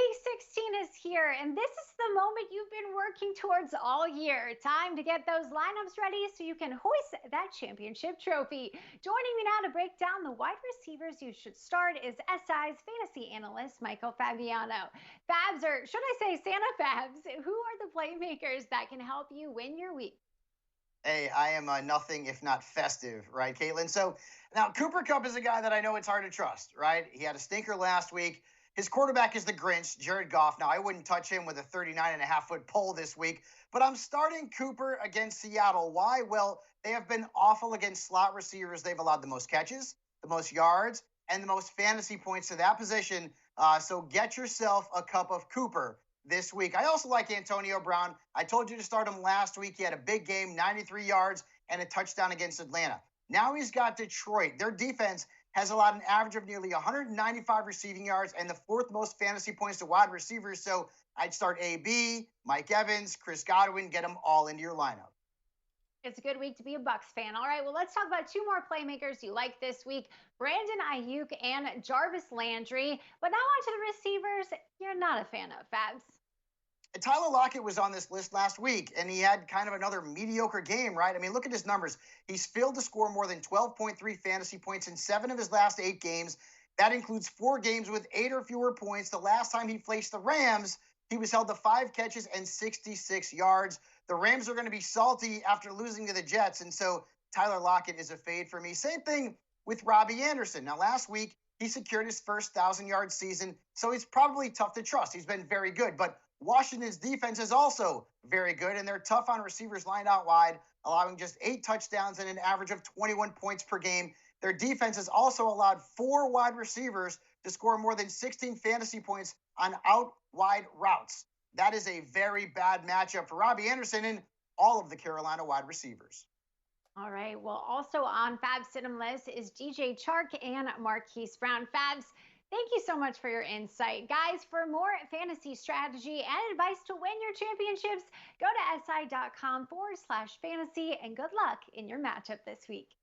Week 16 is here, and this is the moment you've been working towards all year. Time to get those lineups ready so you can hoist that championship trophy. Joining me now to break down the wide receivers you should start is SI's fantasy analyst, Michael Fabiano. Fabs, or should I say Santa Fabs, who are the playmakers that can help you win your week? Hey, I am nothing if not festive, right, Caitlin? So now Cooper Cup is a guy that I know it's hard to trust, right? He had a stinker last week. His quarterback is the Grinch, Jared Goff. Now, I wouldn't touch him with a 39.5-foot pole this week, but I'm starting Cooper against Seattle. Why? Well, they have been awful against slot receivers. They've allowed the most catches, the most yards, and the most fantasy points to that position. So get yourself a cup of Cooper this week. I also like Antonio Brown. I told you to start him last week. He had a big game, 93 yards and a touchdown against Atlanta. Now he's got Detroit. Their defense has allowed an average of nearly 195 receiving yards and the fourth most fantasy points to wide receivers. So I'd start AB, Mike Evans, Chris Godwin, get them all into your lineup. It's a good week to be a Bucks fan. All right, well, let's talk about two more playmakers you like this week, Brandon Ayuk and Jarvis Landry. But now on to the receivers you're not a fan of, Fabs. Tyler Lockett was on this list last week, and he had kind of another mediocre game, right? I mean, look at his numbers. He's failed to score more than 12.3 fantasy points in 7 of his last 8 games. That includes 4 games with 8 or fewer points. The last time he faced the Rams, he was held to 5 catches and 66 yards. The Rams are going to be salty after losing to the Jets, and so Tyler Lockett is a fade for me. Same thing with Robbie Anderson. Now, last week, he secured his first 1,000-yard season, so he's probably tough to trust. He's been very good, but Washington's defense is also very good, and they're tough on receivers lined out wide, allowing just 8 touchdowns and an average of 21 points per game. Their defense has also allowed 4 wide receivers to score more than 16 fantasy points on out wide routes. That is a very bad matchup for Robbie Anderson and all of the Carolina wide receivers. All right. Well, also on Fab's Cinema list is DJ Chark and Marquise Brown. Fabs, thank you so much for your insight. Guys, for more fantasy strategy and advice to win your championships, go to si.com/fantasy and good luck in your matchup this week.